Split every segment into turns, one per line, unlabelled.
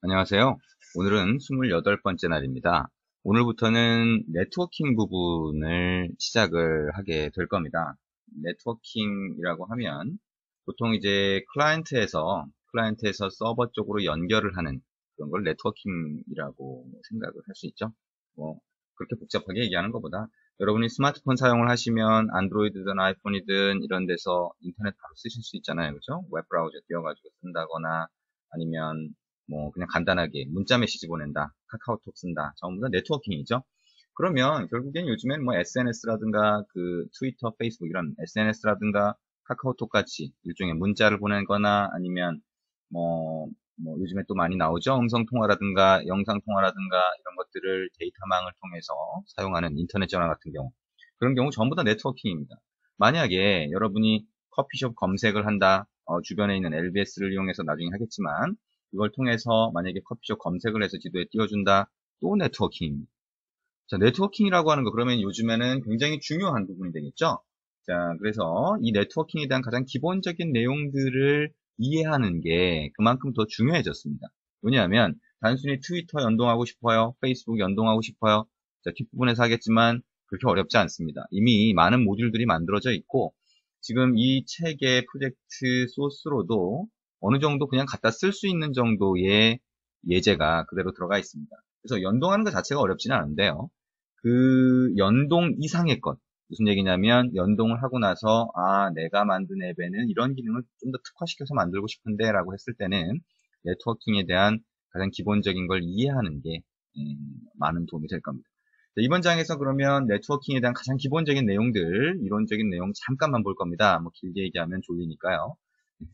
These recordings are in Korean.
안녕하세요. 오늘은 28번째 날입니다. 오늘부터는 네트워킹 부분을 시작을 하게 될 겁니다. 네트워킹이라고 하면 보통 이제 클라이언트에서 서버 쪽으로 연결을 하는 그런 걸 네트워킹이라고 생각을 할 수 있죠. 뭐 그렇게 복잡하게 얘기하는 것보다 여러분이 스마트폰 사용을 하시면 안드로이드든 아이폰이든 이런 데서 인터넷 바로 쓰실 수 있잖아요. 그죠? 웹 브라우저 띄워가지고 쓴다거나 아니면 뭐 그냥 간단하게 문자 메시지 보낸다, 카카오톡 쓴다, 전부 다 네트워킹이죠. 그러면 결국엔 요즘엔 뭐 SNS라든가 그 트위터, 페이스북 이런 SNS라든가 카카오톡 같이 일종의 문자를 보내거나 아니면 뭐, 뭐 요즘에 또 많이 나오죠. 음성 통화라든가 영상 통화라든가 이런 것들을 데이터망을 통해서 사용하는 인터넷 전화 같은 경우 그런 경우 전부 다 네트워킹입니다. 만약에 여러분이 커피숍 검색을 한다, 주변에 있는 LBS를 이용해서 나중에 하겠지만 이걸 통해서 만약에 커피숍 검색을 해서 지도에 띄워준다. 또 네트워킹입니다. 자, 네트워킹이라고 하는 거 그러면 요즘에는 굉장히 중요한 부분이 되겠죠? 자, 그래서 이 네트워킹에 대한 가장 기본적인 내용들을 이해하는 게 그만큼 더 중요해졌습니다. 왜냐하면 단순히 트위터 연동하고 싶어요. 페이스북 연동하고 싶어요. 자, 뒷부분에서 하겠지만 그렇게 어렵지 않습니다. 이미 많은 모듈들이 만들어져 있고 지금 이 책의 프로젝트 소스로도 어느 정도 그냥 갖다 쓸 수 있는 정도의 예제가 그대로 들어가 있습니다. 그래서 연동하는 것 자체가 어렵지는 않은데요. 그 연동 이상의 것. 무슨 얘기냐면 연동을 하고 나서 내가 만든 앱에는 이런 기능을 좀 더 특화시켜서 만들고 싶은데 라고 했을 때는 네트워킹에 대한 가장 기본적인 걸 이해하는 게 많은 도움이 될 겁니다. 자, 이번 장에서 그러면 네트워킹에 대한 가장 기본적인 내용들, 이론적인 내용 잠깐만 볼 겁니다. 뭐 길게 얘기하면 졸리니까요.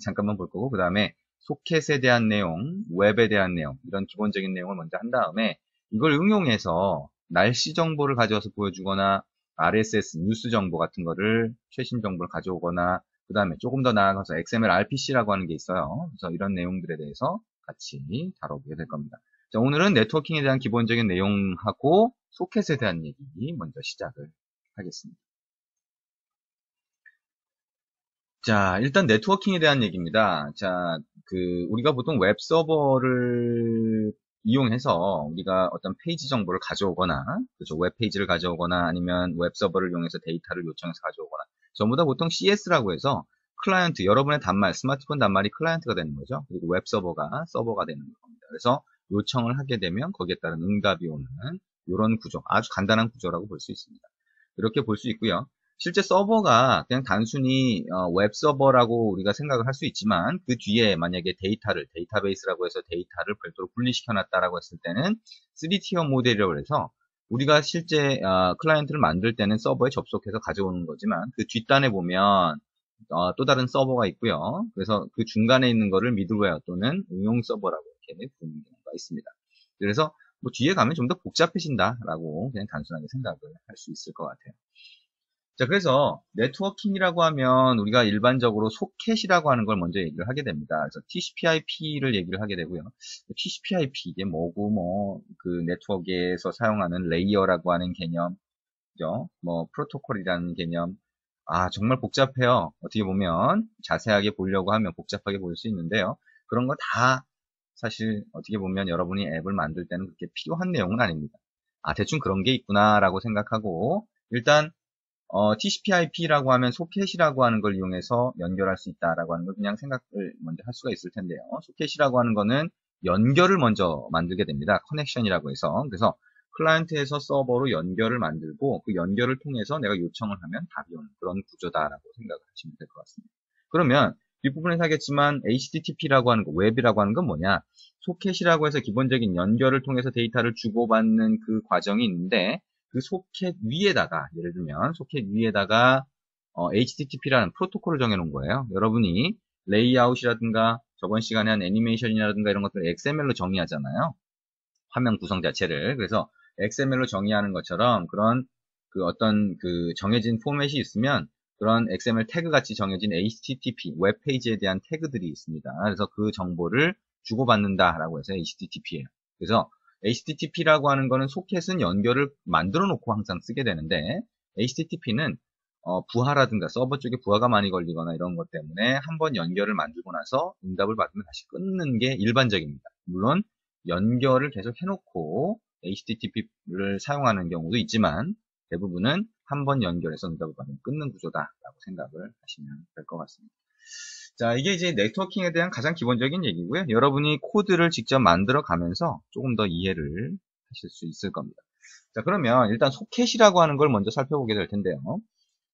잠깐만 볼 거고 그 다음에 소켓에 대한 내용, 웹에 대한 내용 이런 기본적인 내용을 먼저 한 다음에 이걸 응용해서 날씨 정보를 가져와서 보여주거나 RSS 뉴스 정보 같은 거를 최신 정보를 가져오거나 그 다음에 조금 더 나아가서 XML RPC라고 하는 게 있어요. 그래서 이런 내용들에 대해서 같이 다뤄보게 될 겁니다. 자, 오늘은 네트워킹에 대한 기본적인 내용하고 소켓에 대한 얘기 먼저 시작을 하겠습니다. 자, 일단 네트워킹에 대한 얘기입니다. 자, 우리가 보통 웹 서버를 이용해서 우리가 어떤 페이지 정보를 가져오거나, 그렇죠. 웹 페이지를 가져오거나 아니면 웹 서버를 이용해서 데이터를 요청해서 가져오거나, 전부 다 보통 CS라고 해서 클라이언트, 여러분의 단말, 스마트폰 단말이 클라이언트가 되는 거죠. 그리고 웹 서버가 되는 겁니다. 그래서 요청을 하게 되면 거기에 따른 응답이 오는 이런 구조, 아주 간단한 구조라고 볼 수 있습니다. 이렇게 볼 수 있고요. 실제 서버가 그냥 단순히 웹 서버라고 우리가 생각을 할 수 있지만 그 뒤에 만약에 데이터베이스라고 해서 데이터를 별도로 분리시켜 놨다라고 했을 때는 3티어 모델이라고 해서 우리가 실제 클라이언트를 만들 때는 서버에 접속해서 가져오는 거지만 그 뒷단에 보면 또 다른 서버가 있고요. 그래서 그 중간에 있는 거를 미들웨어 또는 응용 서버라고 이렇게 부르는 경우가 있습니다. 그래서 뭐 뒤에 가면 좀 더 복잡해진다라고 그냥 단순하게 생각을 할 수 있을 것 같아요. 자, 그래서 네트워킹이라고 하면 우리가 일반적으로 소켓이라고 하는 걸 먼저 얘기를 하게 됩니다. 그래서 TCP/IP를 얘기를 하게 되고요. TCP/IP 이게 뭐고 그 네트워크에서 사용하는 레이어라고 하는 개념, 그죠? 뭐 프로토콜이라는 개념. 정말 복잡해요. 어떻게 보면 자세하게 보려고 하면 복잡하게 보일 수 있는데요. 그런 거 다 사실 어떻게 보면 여러분이 앱을 만들 때는 그렇게 필요한 내용은 아닙니다. 대충 그런 게 있구나라고 생각하고 일단 TCP/IP라고 하면 소켓이라고 하는 걸 이용해서 연결할 수 있다라고 하는 걸 그냥 생각을 먼저 할 수가 있을 텐데요. 소켓이라고 하는 거는 연결을 먼저 만들게 됩니다. 커넥션이라고 해서. 그래서 클라이언트에서 서버로 연결을 만들고 그 연결을 통해서 내가 요청을 하면 답이 오는 그런 구조다라고 생각을 하시면 될 것 같습니다. 그러면 뒷부분에서 하겠지만 HTTP라고 하는 거, 웹이라고 하는 건 뭐냐? 소켓이라고 해서 기본적인 연결을 통해서 데이터를 주고받는 그 과정이 있는데 그 소켓 위에다가 예를 들면 소켓 위에다가 HTTP라는 프로토콜을 정해놓은 거예요. 여러분이 레이아웃이라든가 저번 시간에 한 애니메이션이라든가 이런 것들을 XML로 정의하잖아요. 화면 구성 자체를. 그래서 XML로 정의하는 것처럼 그런 그 어떤 그 정해진 포맷이 있으면 그런 XML 태그 같이 정해진 HTTP 웹페이지에 대한 태그들이 있습니다. 그래서 그 정보를 주고받는다라고 해서 HTTP예요. 그래서 HTTP라고 하는 거는 소켓은 연결을 만들어 놓고 항상 쓰게 되는데 HTTP는 부하라든가 서버 쪽에 부하가 많이 걸리거나 이런 것 때문에 한번 연결을 만들고 나서 응답을 받으면 다시 끊는 게 일반적입니다. 물론 연결을 계속 해놓고 HTTP를 사용하는 경우도 있지만 대부분은 한 번 연결해서 응답을 받으면 끊는 구조다라고 생각을 하시면 될 것 같습니다. 자, 이게 이제 네트워킹에 대한 가장 기본적인 얘기고요. 여러분이 코드를 직접 만들어 가면서 조금 더 이해를 하실 수 있을 겁니다. 자, 그러면 일단 소켓이라고 하는 걸 먼저 살펴보게 될 텐데요.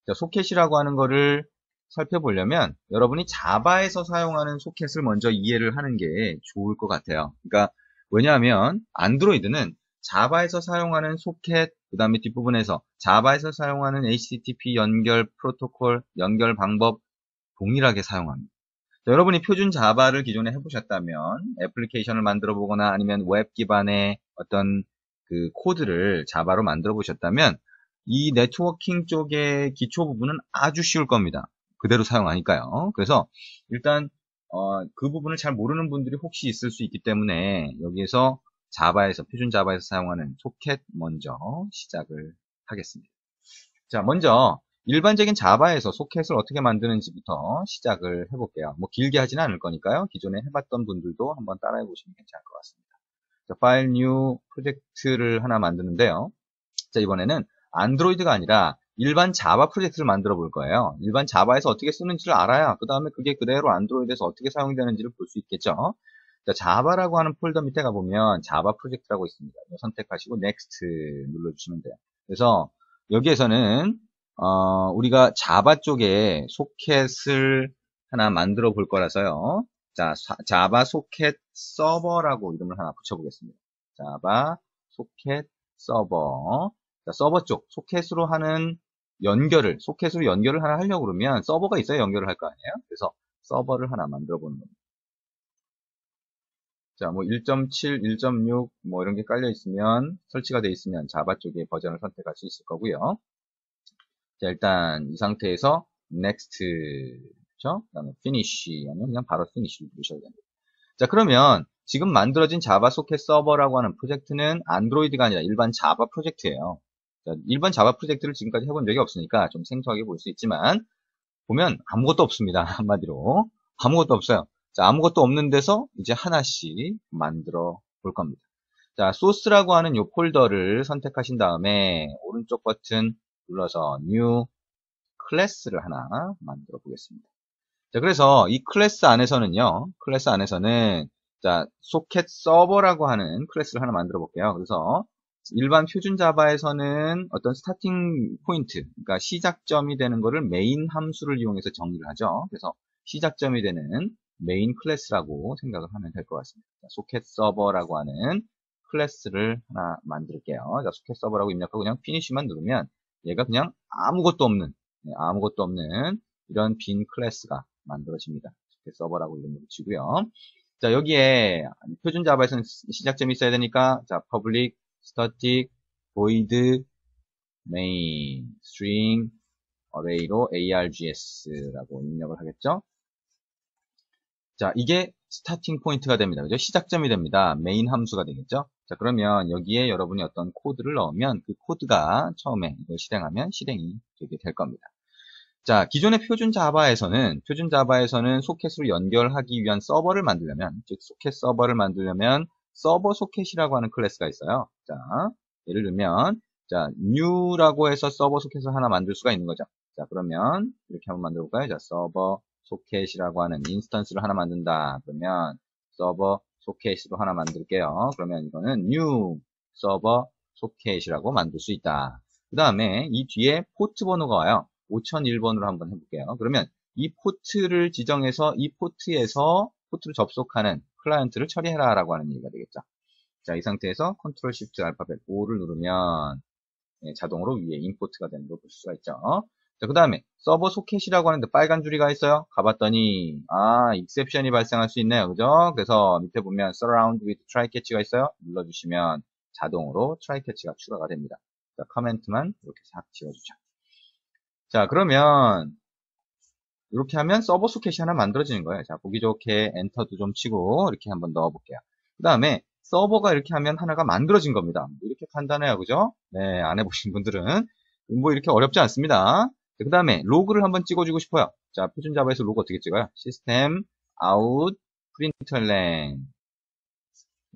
자, 소켓이라고 하는 거를 살펴보려면 여러분이 자바에서 사용하는 소켓을 먼저 이해를 하는 게 좋을 것 같아요. 그러니까 왜냐하면 안드로이드는 자바에서 사용하는 소켓, 그 다음에 뒷부분에서 자바에서 사용하는 HTTP 연결 프로토콜, 연결 방법 동일하게 사용합니다. 자, 여러분이 표준 자바를 기존에 해보셨다면 애플리케이션을 만들어 보거나 아니면 웹 기반의 어떤 그 코드를 자바로 만들어 보셨다면 이 네트워킹 쪽의 기초 부분은 아주 쉬울 겁니다. 그대로 사용하니까요. 그래서 일단 그 부분을 잘 모르는 분들이 혹시 있을 수 있기 때문에 여기에서 자바에서 표준 자바에서 사용하는 소켓 먼저 시작을 하겠습니다. 자, 먼저 일반적인 자바에서 소켓을 어떻게 만드는지부터 시작을 해볼게요. 뭐 길게 하지는 않을 거니까요. 기존에 해봤던 분들도 한번 따라해 보시면 괜찮을 것 같습니다. 자, 파일 뉴 프로젝트를 하나 만드는데요. 자, 이번에는 안드로이드가 아니라 일반 자바 프로젝트를 만들어 볼 거예요. 일반 자바에서 어떻게 쓰는지를 알아야 그 다음에 그게 그대로 안드로이드에서 어떻게 사용되는지를 볼 수 있겠죠. 자, 자바라고 하는 폴더 밑에 가보면 자바 프로젝트라고 있습니다. 선택하시고 넥스트 눌러주시면 돼요. 그래서 여기에서는 우리가 자바 쪽에 소켓을 하나 만들어 볼 거라서요. 자, 자바 소켓 서버라고 이름을 하나 붙여보겠습니다. 자바 소켓 서버. 자, 서버 쪽 소켓으로 하는 소켓으로 연결을 하나 하려고 그러면 서버가 있어야 연결을 할 거 아니에요? 그래서 서버를 하나 만들어 보는 겁니다. 자, 뭐 1.7, 1.6 뭐 이런 게 깔려 있으면 설치가 되어 있으면 자바 쪽의 버전을 선택할 수 있을 거고요. 자, 일단 이 상태에서 next, 그렇죠? 그다음에 finish 하면 그냥 바로 finish를 누르셔야 됩니다. 자, 그러면 지금 만들어진 자바 소켓 서버라고 하는 프로젝트는 안드로이드가 아니라 일반 자바 프로젝트예요. 자, 일반 자바 프로젝트를 지금까지 해본 적이 없으니까 좀 생소하게 볼 수 있지만 보면 아무것도 없습니다. 한마디로 아무것도 없어요. 자, 아무것도 없는 데서 이제 하나씩 만들어 볼 겁니다. 자, 소스라고 하는 이 폴더를 선택하신 다음에 오른쪽 버튼 눌러서 new 클래스를 하나 만들어 보겠습니다. 자, 그래서 이 클래스 안에서는요, 자, 소켓 서버라고 하는 클래스를 하나 만들어 볼게요. 그래서 일반 표준 자바에서는 어떤 스타팅 포인트, 그러니까 시작점이 되는 거를 메인 함수를 이용해서 정의를 하죠. 그래서 시작점이 되는 메인 클래스라고 생각을 하면 될 것 같습니다. 자, 소켓 서버라고 하는 클래스를 하나 만들게요. 자, 소켓 서버라고 입력하고 그냥 피니쉬만 누르면 얘가 그냥 아무것도 없는 이런 빈 클래스가 만들어집니다. 소켓 서버라고 이름을 붙이고요. 자, 여기에 표준 자바에서는 시작점이 있어야 되니까 자, public static void main string array로 args라고 입력을 하겠죠. 자, 이게 스타팅 포인트가 됩니다. 그죠? 시작점이 됩니다. 메인 함수가 되겠죠. 자, 그러면 여기에 여러분이 어떤 코드를 넣으면 그 코드가 처음에 이걸 실행하면 실행이 되게 될 겁니다. 자, 기존의 표준 자바에서는 소켓으로 연결하기 위한 서버를 만들려면, 즉 소켓 서버를 만들려면 서버 소켓이라고 하는 클래스가 있어요. 자, 예를 들면 자, new라고 해서 서버 소켓을 하나 만들 수가 있는 거죠. 자, 그러면 이렇게 한번 만들어 볼까요? 자, 서버 소켓이라고 하는 인스턴스를 하나 만든다. 그러면 서버 소켓으로 하나 만들게요. 그러면 이거는 new 서버 소켓이라고 만들 수 있다. 그 다음에 이 뒤에 포트 번호가 와요. 5001번으로 한번 해볼게요. 그러면 이 포트를 지정해서 이 포트에서 포트를 접속하는 클라이언트를 처리해라 라고 하는 얘기가 되겠죠. 자, 이 상태에서 컨트롤 시프트 알파벳 5를 누르면 자동으로 위에 임포트가 되는 걸 볼 수가 있죠. 자, 그 다음에 서버 소켓이라고 하는데 빨간 줄이가 있어요. 가봤더니 익셉션이 발생할 수 있네요. 그죠? 그래서 밑에 보면 surround with try catch가 있어요. 눌러주시면 자동으로 try catch가 추가가 됩니다. 자, 커멘트만 이렇게 싹 지워주죠. 자, 그러면 이렇게 하면 서버 소켓이 하나 만들어지는 거예요. 자, 보기 좋게 엔터도 좀 치고 이렇게 한번 넣어볼게요. 그 다음에 서버가 이렇게 하면 하나가 만들어진 겁니다. 이렇게 간단해요. 그죠? 네, 안 해보신 분들은 뭐 이렇게 어렵지 않습니다. 그 다음에 로그를 한번 찍어주고 싶어요. 자, 표준 자바에서 로그 어떻게 찍어요? 시스템 아웃 프린틀n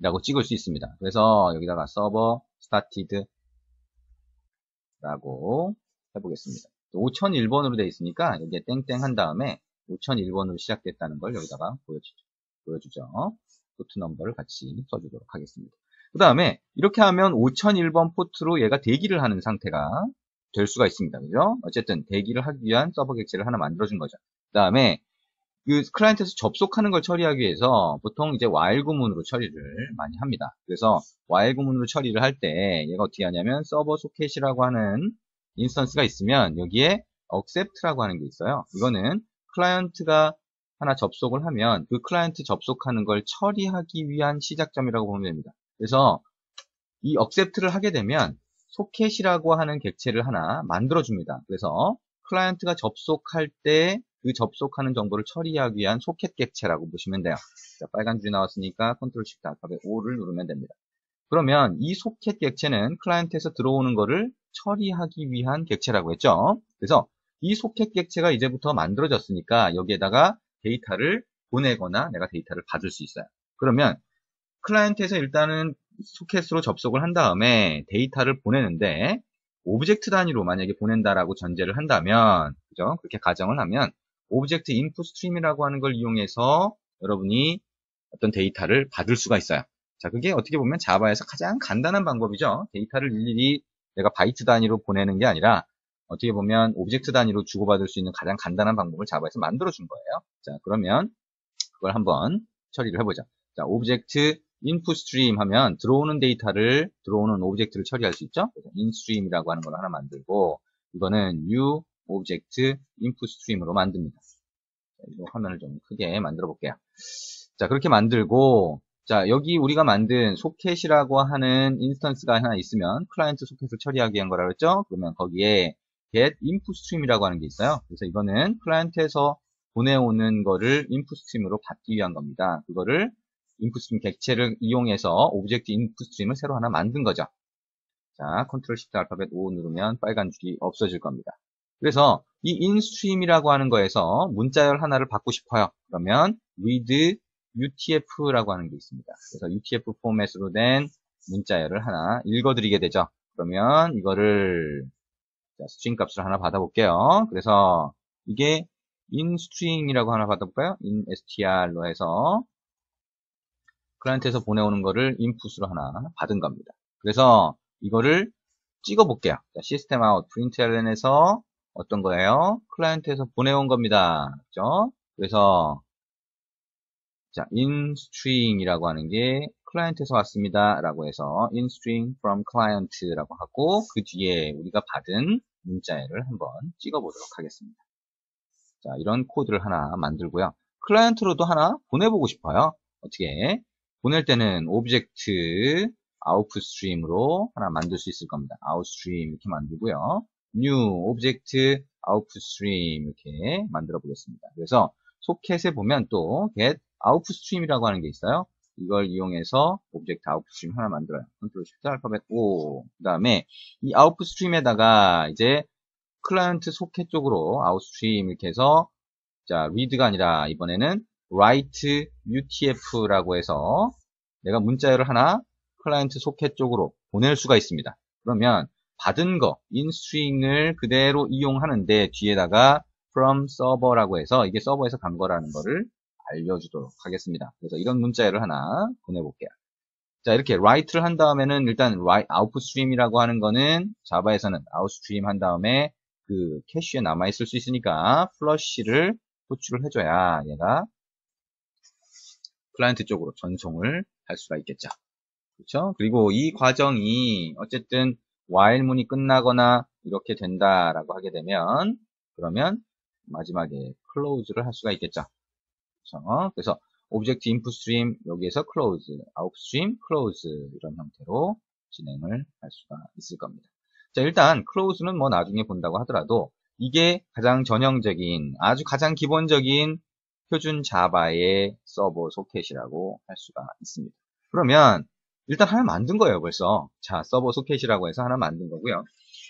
라고 찍을 수 있습니다. 그래서 여기다가 서버 started 라고 해보겠습니다. 5001번으로 되어 있으니까 여기에 땡땡 한 다음에 5001번으로 시작됐다는 걸 여기다가 보여주죠. 포트 넘버를 같이 써주도록 하겠습니다. 그 다음에 이렇게 하면 5001번 포트로 얘가 대기를 하는 상태가 될 수가 있습니다. 그죠? 어쨌든 대기를 하기 위한 서버 객체를 하나 만들어준 거죠. 그 다음에 그 클라이언트에서 접속하는 걸 처리하기 위해서 보통 이제 while 구문으로 처리를 많이 합니다. 그래서 while 구문으로 처리를 할 때 얘가 어떻게 하냐면 서버 소켓이라고 하는 인스턴스가 있으면 여기에 accept라고 하는 게 있어요. 이거는 클라이언트가 하나 접속을 하면 그 클라이언트 접속하는 걸 처리하기 위한 시작점이라고 보면 됩니다. 그래서 이 accept를 하게 되면 소켓이라고 하는 객체를 하나 만들어줍니다. 그래서 클라이언트가 접속할 때 그 접속하는 정보를 처리하기 위한 소켓 객체라고 보시면 돼요. 자, 빨간 줄이 나왔으니까 컨트롤 시프트 알파벳 O를 누르면 됩니다. 그러면 이 소켓 객체는 클라이언트에서 들어오는 거를 처리하기 위한 객체라고 했죠. 그래서 이 소켓 객체가 이제부터 만들어졌으니까 여기에다가 데이터를 보내거나 내가 데이터를 받을 수 있어요. 그러면 클라이언트에서 일단은 소켓으로 접속을 한 다음에 데이터를 보내는데 오브젝트 단위로 만약에 보낸다라고 전제를 한다면, 그죠? 그렇게 가정을 하면 오브젝트 인풋 스트림이라고 하는 걸 이용해서 여러분이 어떤 데이터를 받을 수가 있어요. 자, 그게 어떻게 보면 자바에서 가장 간단한 방법이죠. 데이터를 일일이 내가 바이트 단위로 보내는 게 아니라 어떻게 보면 오브젝트 단위로 주고받을 수 있는 가장 간단한 방법을 자바에서 만들어 준 거예요. 자, 그러면 그걸 한번 처리를 해보자. 자, 오브젝트 인풋 스트림 하면 들어오는 오브젝트를 처리할 수 있죠. 그래서 인스트림이라고 하는 걸 하나 만들고 이거는 new 오브젝트 인풋 스트림으로 만듭니다. 자, 이 화면을 좀 크게 만들어 볼게요. 자, 그렇게 만들고 자, 여기 우리가 만든 소켓이라고 하는 인스턴스가 하나 있으면 클라이언트 소켓을 처리하기 위한 거라고 했죠. 그러면 거기에 get input stream이라고 하는 게 있어요. 그래서 이거는 클라이언트에서 보내오는 거를 인풋 스트림으로 받기 위한 겁니다. 그거를 인풋 스트림 객체를 이용해서 오브젝트 인풋 스트림을 새로 하나 만든 거죠. 자, 컨트롤 시프트 알파벳 O 누르면 빨간 줄이 없어질 겁니다. 그래서 이 inStream이라고 하는 거에서 문자열 하나를 받고 싶어요. 그러면 read UTF라고 하는 게 있습니다. 그래서 UTF 포맷으로 된 문자열을 하나 읽어드리게 되죠. 그러면 이거를 스트링 값을 하나 받아볼게요. 그래서 이게 inString이라고 하나 받아볼까요? instr로 해서 클라이언트에서 보내오는 거를 인풋으로 하나 받은 겁니다. 그래서 이거를 찍어볼게요. 시스템 아웃 println에서 어떤 거예요? 클라이언트에서 보내온 겁니다. 그렇죠? 그래서 자, inString이라고 하는 게 클라이언트에서 왔습니다. 라고 해서 inString from client라고 하고 그 뒤에 우리가 받은 문자열을 한번 찍어보도록 하겠습니다. 자, 이런 코드를 하나 만들고요. 클라이언트로도 하나 보내보고 싶어요. 어떻게? 보낼 때는 오브젝트 output stream으로 하나 만들 수 있을 겁니다. outstream 이렇게 만들고요. new 오브젝트 output stream 이렇게 만들어 보겠습니다. 그래서 소켓에 보면 또 get output stream이라고 하는 게 있어요. 이걸 이용해서 오브젝트 output stream 하나 만들어요. 컨트롤 시프트 알파벳 O. 그 다음에 이 output stream에다가 이제 클라이언트 소켓 쪽으로 outstream 이렇게 해서 자, read가 아니라 이번에는 write UTF라고 해서 내가 문자열을 하나 클라이언트 소켓 쪽으로 보낼 수가 있습니다. 그러면 받은 거, inString을 그대로 이용하는데 뒤에다가 from server라고 해서 이게 서버에서 간 거라는 거를 알려주도록 하겠습니다. 그래서 이런 문자열을 하나 보내볼게요. 자, 이렇게 write를 한 다음에는 일단 output stream이라고 하는 거는 자바에서는 outstream 한 다음에 그 캐시에 남아있을 수 있으니까 플러시를 호출을 해줘야 얘가 클라이언트 쪽으로 전송을 할 수가 있겠죠. 그렇죠? 그리고 이 과정이 어쨌든 while 문이 끝나거나 이렇게 된다라고 하게 되면 그러면 마지막에 close를 할 수가 있겠죠. 그렇죠? 그래서 오브젝트 인풋 스트림 여기에서 close, outstream close 이런 형태로 진행을 할 수가 있을 겁니다. 자, 일단 close는 뭐 나중에 본다고 하더라도 이게 가장 전형적인 아주 가장 기본적인 표준 자바의 서버 소켓이라고 할 수가 있습니다. 그러면 일단 하나 만든 거예요, 벌써. 자, 서버 소켓이라고 해서 하나 만든 거고요.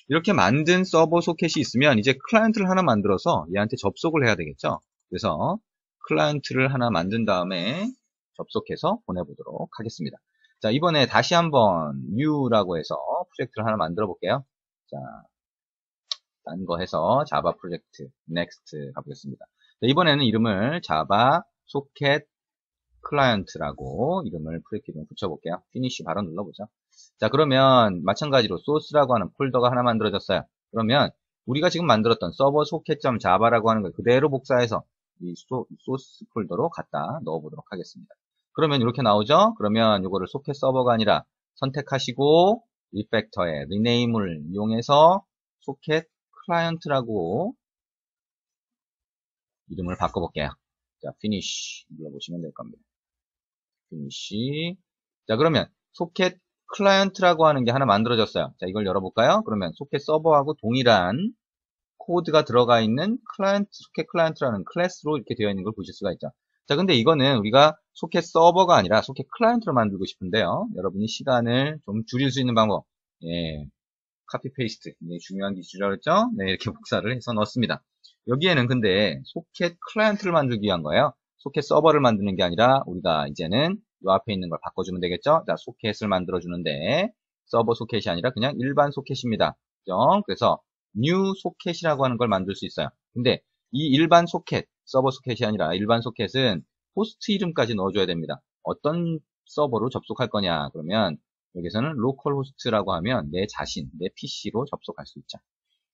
이렇게 만든 서버 소켓이 있으면 이제 클라이언트를 하나 만들어서 얘한테 접속을 해야 되겠죠. 그래서 클라이언트를 하나 만든 다음에 접속해서 보내보도록 하겠습니다. 자, 이번에 다시 한번 new라고 해서 프로젝트를 하나 만들어 볼게요. 자, 딴 거 해서 자바 프로젝트 next 가보겠습니다. 자, 이번에는 이름을 자바 소켓 클라이언트라고 이름을 프로젝트 이름 붙여볼게요. 피니쉬 바로 눌러보죠. 자, 그러면 마찬가지로 소스라고 하는 폴더가 하나 만들어졌어요. 그러면 우리가 지금 만들었던 서버 소켓.java라고 하는 걸 그대로 복사해서 이 소스 폴더로 갖다 넣어보도록 하겠습니다. 그러면 이렇게 나오죠? 그러면 이거를 소켓 서버가 아니라 선택하시고 리팩터에 리네임을 이용해서 소켓 클라이언트라고 이름을 바꿔볼게요. 자, finish 눌러보시면 될 겁니다. finish. 자, 그러면 소켓 클라이언트라고 하는 게 하나 만들어졌어요. 자, 이걸 열어볼까요? 그러면 소켓 서버하고 동일한 코드가 들어가 있는 클라이언트, 소켓 클라이언트라는 클래스로 이렇게 되어 있는 걸 보실 수가 있죠. 자, 근데 이거는 우리가 소켓 서버가 아니라 소켓 클라이언트로 만들고 싶은데요. 여러분이 시간을 좀 줄일 수 있는 방법. 예. 카피 페이스트. 중요한 기술이었죠? 네, 이렇게 복사를 해서 넣습니다. 여기에는 근데 소켓 클라이언트를 만들기 위한 거예요. 소켓 서버를 만드는 게 아니라 우리가 이제는 이 앞에 있는 걸 바꿔주면 되겠죠? 자, 소켓을 만들어주는데 서버 소켓이 아니라 그냥 일반 소켓입니다. 그죠? 그래서 new 소켓이라고 하는 걸 만들 수 있어요. 근데 이 일반 소켓, 서버 소켓이 아니라 일반 소켓은 호스트 이름까지 넣어줘야 됩니다. 어떤 서버로 접속할 거냐? 그러면 여기서는 로컬 호스트라고 하면 내 자신, 내 PC로 접속할 수 있죠.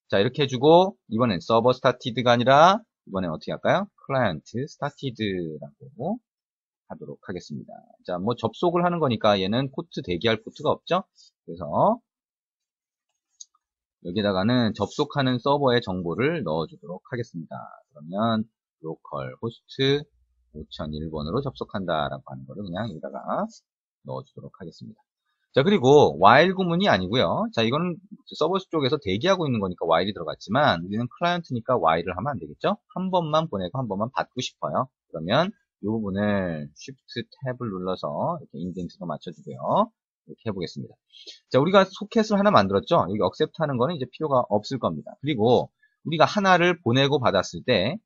자, 이렇게 해주고 이번엔 서버 스타티드가 아니라 이번엔 어떻게 할까요? 클라이언트 스타티드라고 하도록 하겠습니다. 자, 뭐 접속을 하는 거니까 얘는 포트 대기할 포트가 없죠? 그래서 여기다가는 접속하는 서버의 정보를 넣어주도록 하겠습니다. 그러면 로컬 호스트 5001번으로 접속한다라고 하는 거를 그냥 여기다가 넣어주도록 하겠습니다. 자, 그리고 while 구문이 아니고요. 자, 이거는 서버 쪽에서 대기하고 있는 거니까 while이 들어갔지만 우리는 클라이언트니까 while을 하면 안 되겠죠? 한 번만 보내고 한 번만 받고 싶어요. 그러면 이 부분을 Shift 탭을 눌러서 이렇게 인덴트도 맞춰주고요. 이렇게 해보겠습니다. 자, 우리가 소켓을 하나 만들었죠? 여기 accept 하는 거는 이제 필요가 없을 겁니다. 그리고 우리가 하나를 보내고 받았을 때,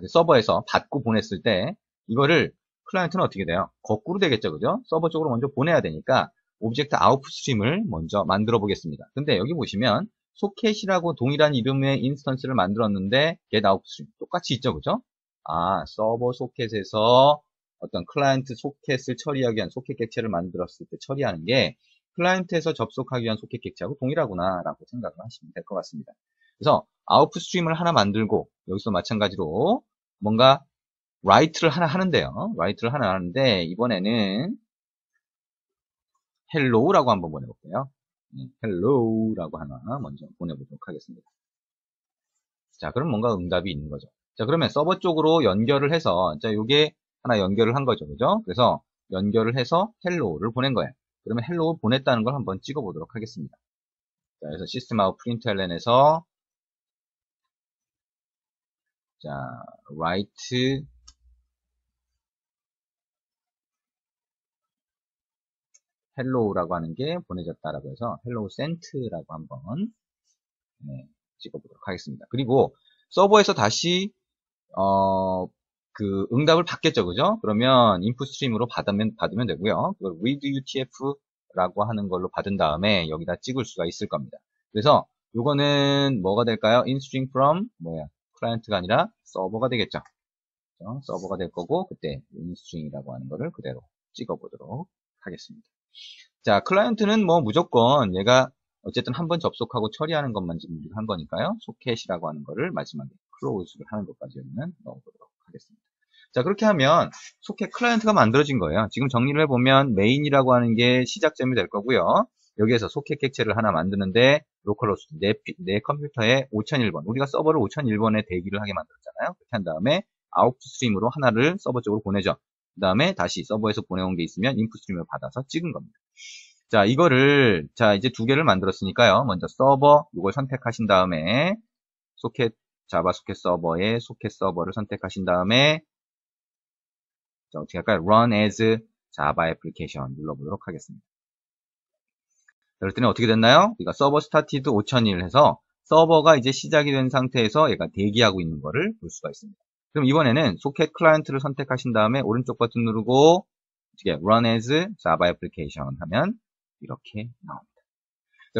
서버에서 받고 보냈을 때, 이거를 클라이언트는 어떻게 돼요? 거꾸로 되겠죠, 그죠? 서버 쪽으로 먼저 보내야 되니까, 오브젝트 아웃풋 스트림을 먼저 만들어 보겠습니다. 근데 여기 보시면, 소켓이라고 동일한 이름의 인스턴스를 만들었는데, get out stream. 똑같이 있죠, 그죠? 서버 소켓에서 어떤 클라이언트 소켓을 처리하기 위한 소켓 객체를 만들었을 때 처리하는 게 클라이언트에서 접속하기 위한 소켓 객체하고 동일하구나 라고 생각을 하시면 될 것 같습니다. 그래서 아웃풋 스트림을 하나 만들고 여기서 마찬가지로 뭔가 write를 하나 하는데요. write를 하나 하는데 이번에는 hello라고 한번 보내볼게요. hello라고 하나 먼저 보내보도록 하겠습니다. 자, 그럼 뭔가 응답이 있는 거죠. 자, 그러면 서버 쪽으로 연결을 해서 자, 요게 하나 연결을 한 거죠. 그죠? 그래서 연결을 해서 hello를 보낸 거예요. 그러면 hello 보냈다는 걸 한번 찍어 보도록 하겠습니다. 자, 그래서 시스템 아웃 println에서 자, write hello라고 하는 게 보내졌다라고 해서 hello sent라고 한번 찍어 보도록 하겠습니다. 그리고 서버에서 다시 그 응답을 받겠죠, 그죠? 그러면 인풋 스트림으로 받으면 되고요. 그걸 read UTF라고 하는 걸로 받은 다음에 여기다 찍을 수가 있을 겁니다. 그래서 요거는 뭐가 될까요? instring from 클라이언트가 아니라 서버가 되겠죠. 그렇죠? 서버가 될 거고 그때 instring이라고 하는 거를 그대로 찍어 보도록 하겠습니다. 자, 클라이언트는 뭐 무조건 얘가 어쨌든 한번 접속하고 처리하는 것만 지금 한 거니까요. 소켓이라고 하는 거를 마지막에 close를 하는 것까지 여기는 넣어보도록 하겠습니다. 자, 그렇게 하면 소켓 클라이언트가 만들어진 거예요. 지금 정리를 해보면 메인이라고 하는 게 시작점이 될 거고요. 여기에서 소켓 객체를 하나 만드는데 로컬호스트 내 컴퓨터에 5001번 우리가 서버를 5001번에 대기를 하게 만들었잖아요. 그렇게 한 다음에 아웃풋 스트림으로 하나를 서버 쪽으로 보내죠. 그 다음에 다시 서버에서 보내온 게 있으면 인풋 스트림을 받아서 찍은 겁니다. 자, 이거를 자 이제 두 개를 만들었으니까요. 먼저 서버 이걸 선택하신 다음에 소켓 자바 소켓 서버에 소켓 서버를 선택하신 다음에 자, 어떻게 할까요? run as java application 눌러보도록 하겠습니다. 그랬더니 어떻게 됐나요? 우리가 서버 스타티드 5001 해서 서버가 이제 시작이 된 상태에서 얘가 대기하고 있는 거를 볼 수가 있습니다. 그럼 이번에는 소켓 클라이언트를 선택하신 다음에 오른쪽 버튼 누르고 어떻게 run as Java application 하면 이렇게 나옵니다.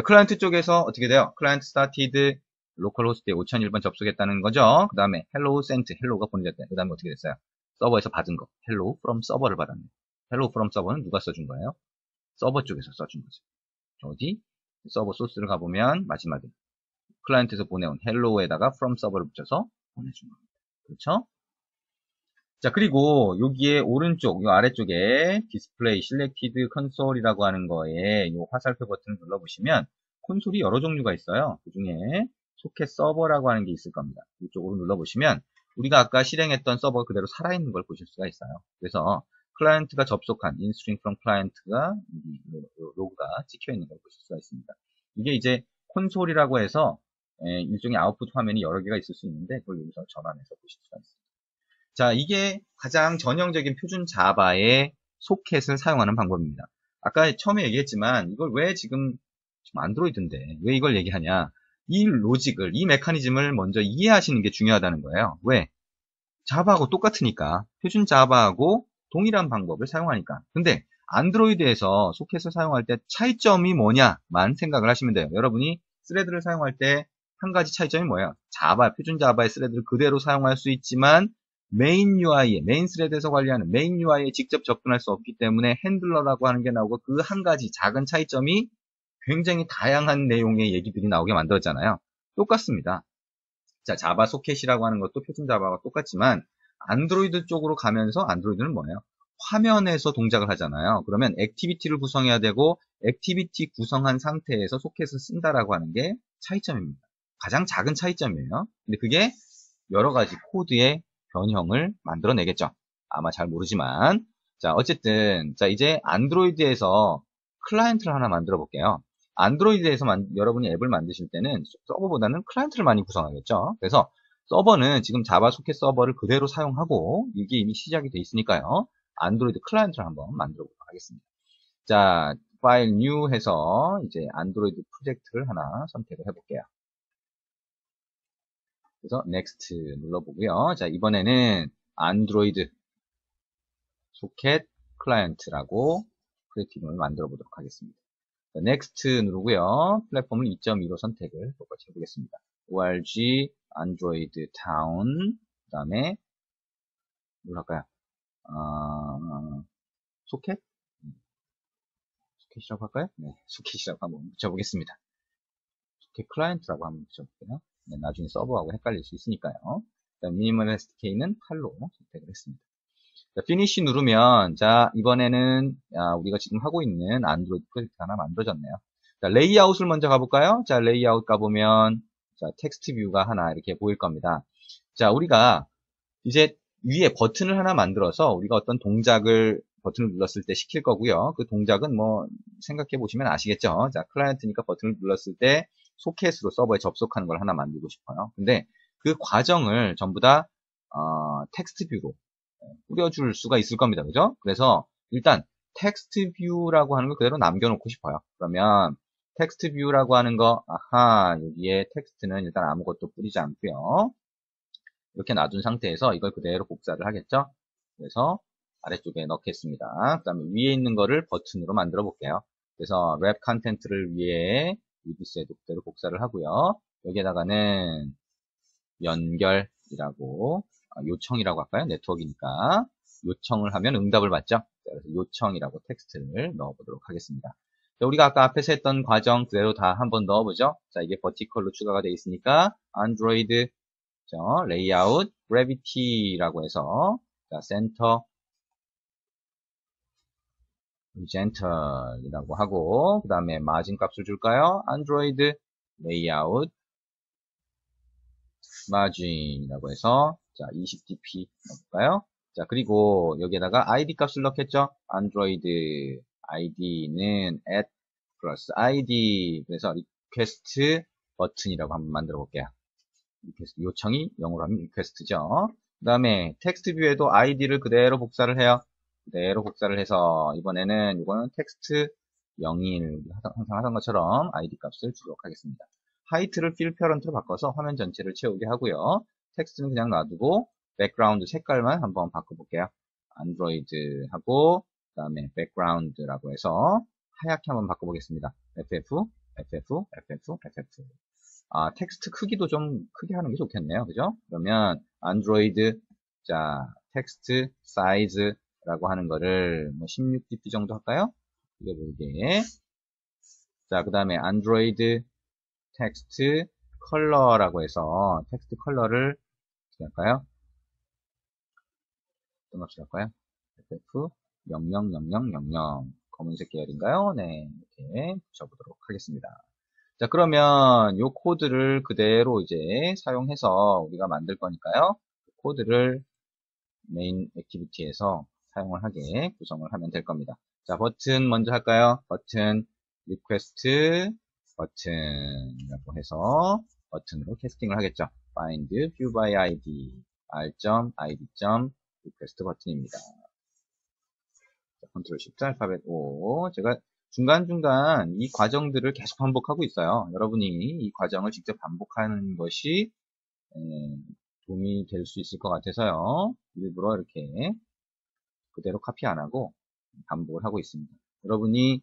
클라이언트 쪽에서 어떻게 돼요? 클라이언트 started 로컬호스트에 5001번 접속했다는 거죠. 그 다음에 hello sent, hello가 보내졌대. 그 다음에 어떻게 됐어요? 서버에서 받은 거, hello from 서버를 받았네. hello from 서버는 누가 써준 거예요? 서버 쪽에서 써준 거죠. 어디? 서버 소스를 가보면 마지막에 클라이언트에서 보내온 hello에다가 from 서버를 붙여서 보내준 겁니다. 그렇죠? 자, 그리고 여기에 오른쪽, 요 아래쪽에 디스플레이 실렉티드 콘솔이라고 하는 거에 요 화살표 버튼을 눌러보시면 콘솔이 여러 종류가 있어요. 그 중에 소켓 서버라고 하는 게 있을 겁니다. 이쪽으로 눌러보시면 우리가 아까 실행했던 서버가 그대로 살아있는 걸 보실 수가 있어요. 그래서 클라이언트가 접속한 instring from client가 로그가 찍혀 있는 걸 보실 수가 있습니다. 이게 이제 콘솔이라고 해서 일종의 아웃풋 화면이 여러 개가 있을 수 있는데 그걸 여기서 전환해서 보실 수가 있습니다. 자, 이게 가장 전형적인 표준 자바의 소켓을 사용하는 방법입니다. 아까 처음에 얘기했지만 이걸 왜 지금 안드로이드인데 왜 이걸 얘기하냐? 이 로직을, 이 메커니즘을 먼저 이해하시는 게 중요하다는 거예요. 왜? 자바하고 똑같으니까. 표준 자바하고 동일한 방법을 사용하니까. 근데 안드로이드에서 소켓을 사용할 때 차이점이 뭐냐만 생각을 하시면 돼요. 여러분이 스레드를 사용할 때 한 가지 차이점이 뭐예요? 자바, 표준 자바의 스레드를 그대로 사용할 수 있지만 메인 UI에, 메인 스레드에서 관리하는 메인 UI에 직접 접근할 수 없기 때문에 핸들러라고 하는 게 나오고 그 한 가지 작은 차이점이 굉장히 다양한 내용의 얘기들이 나오게 만들었잖아요. 똑같습니다. 자, 자바 소켓이라고 하는 것도 표준 자바와 똑같지만 안드로이드 쪽으로 가면서 안드로이드는 뭐예요? 화면에서 동작을 하잖아요. 그러면 액티비티를 구성해야 되고 액티비티 구성한 상태에서 소켓을 쓴다라고 하는 게 차이점입니다. 가장 작은 차이점이에요. 근데 그게 여러 가지 코드의 변형을 만들어내겠죠. 아마 잘 모르지만. 자, 어쨌든, 자, 이제 안드로이드에서 클라이언트를 하나 만들어 볼게요. 안드로이드에서 여러분이 앱을 만드실 때는 서버보다는 클라이언트를 많이 구성하겠죠. 그래서 서버는 지금 자바 소켓 서버를 그대로 사용하고 이게 이미 시작이 돼 있으니까요. 안드로이드 클라이언트를 한번 만들어 보도록 하겠습니다. 자, 파일 뉴 해서 이제 안드로이드 프로젝트를 하나 선택을 해볼게요. 그래서 next 눌러보고요. 자, 이번에는 안드로이드 소켓 클라이언트라고 프로젝트를 만들어 보도록 하겠습니다. 자, next 누르고요. 플랫폼을 2.2로 선택을 똑같이 해보겠습니다. org android town 그 다음에 뭘 할까요? 소켓? 소켓이라고 할까요? 네, 소켓이라고 한번 붙여보겠습니다. 소켓 클라이언트라고 한번 붙여볼게요. 네, 나중에 서버하고 헷갈릴 수 있으니까요. 미니멀 SDK는 8로 선택을 했습니다. 자, 피니쉬 누르면, 자, 이번에는, 우리가 지금 하고 있는 안드로이드 프로젝트 하나 만들어졌네요. 자, 레이아웃을 먼저 가볼까요? 자, 레이아웃 가보면, 자, 텍스트 뷰가 하나 이렇게 보일 겁니다. 자, 우리가 이제 위에 버튼을 하나 만들어서 우리가 어떤 동작을 버튼을 눌렀을 때 시킬 거고요. 그 동작은 뭐, 생각해 보시면 아시겠죠? 자, 클라이언트니까 버튼을 눌렀을 때 소켓으로 서버에 접속하는 걸 하나 만들고 싶어요. 근데 그 과정을 전부 다, 텍스트 뷰로 뿌려줄 수가 있을 겁니다. 그죠? 그래서 일단 텍스트 뷰라고 하는 거 그대로 남겨놓고 싶어요. 그러면 텍스트 뷰라고 하는 거, 아하, 여기에 텍스트는 일단 아무것도 뿌리지 않고요. 이렇게 놔둔 상태에서 이걸 그대로 복사를 하겠죠? 그래서 아래쪽에 넣겠습니다. 그 다음에 위에 있는 거를 버튼으로 만들어 볼게요. 그래서 웹 컨텐트를 위에 UBC에도 그대로 복사를 하고요. 여기에다가는 연결이라고 요청이라고 할까요? 네트워크니까 요청을 하면 응답을 받죠. 그래서 요청이라고 텍스트를 넣어보도록 하겠습니다. 자, 우리가 아까 앞에서 했던 과정 그대로 다 한번 넣어보죠. 자, 이게 버티컬로 추가가 되어 있으니까 안드로이드 레이아웃 그래비티라고 해서 자, 센터 젠털이라고 하고 그 다음에 마진 값을 줄까요? 안드로이드 레이아웃 마진이라고 해서 자 20dp 넣을까요? 자 그리고 여기에다가 id 값을 넣겠죠? 안드로이드 id는 add 플러스 id 그래서 리퀘스트 버튼이라고 한번 만들어 볼게요. 리퀘스트 요청이 0으로 하면 리퀘스트죠. 그 다음에 텍스트 뷰에도 id를 그대로 복사를 해요. 그대로 복사를 해서 이번에는 이거는 텍스트 01 항상 하던 것처럼 id 값을 주도록 하겠습니다. 하이트를 필 페런트로 바꿔서 화면 전체를 채우게 하고요. 텍스트는 그냥 놔두고 백그라운드 색깔만 한번 바꿔볼게요. 안드로이드 하고 다음에 background라고 해서 하얗게 한번 바꿔보겠습니다. FF, FF, FF, FF. 텍스트 크기도 좀 크게 하는 게 좋겠네요. 그죠? 그러면 안드로이드, 자, 텍스트 사이즈라고 하는 거를 뭐 16dp 정도 할까요? 이게 보이게. 자, 그 다음에 안드로이드 텍스트 컬러라고 해서 텍스트 컬러를 어떻게 할까요? 어떤 값을 할까요? FF 000000 검은색 계열인가요? 네, 이렇게 붙여보도록 하겠습니다. 자, 그러면 이 코드를 그대로 이제 사용해서 우리가 만들 거니까요. 코드를 메인 액티비티에서 사용을 하게 구성을 하면 될 겁니다. 자, 버튼 먼저 할까요? 버튼 request 버튼이라고 해서 버튼으로 캐스팅을 하겠죠. find view by id r.id. request 버튼입니다. 컨트롤 shift 알파벳 O. 제가 중간중간 이 과정들을 계속 반복하고 있어요. 여러분이 이 과정을 직접 반복하는 것이 도움이 될 수 있을 것 같아서요. 일부러 이렇게 그대로 카피 안 하고 반복을 하고 있습니다. 여러분이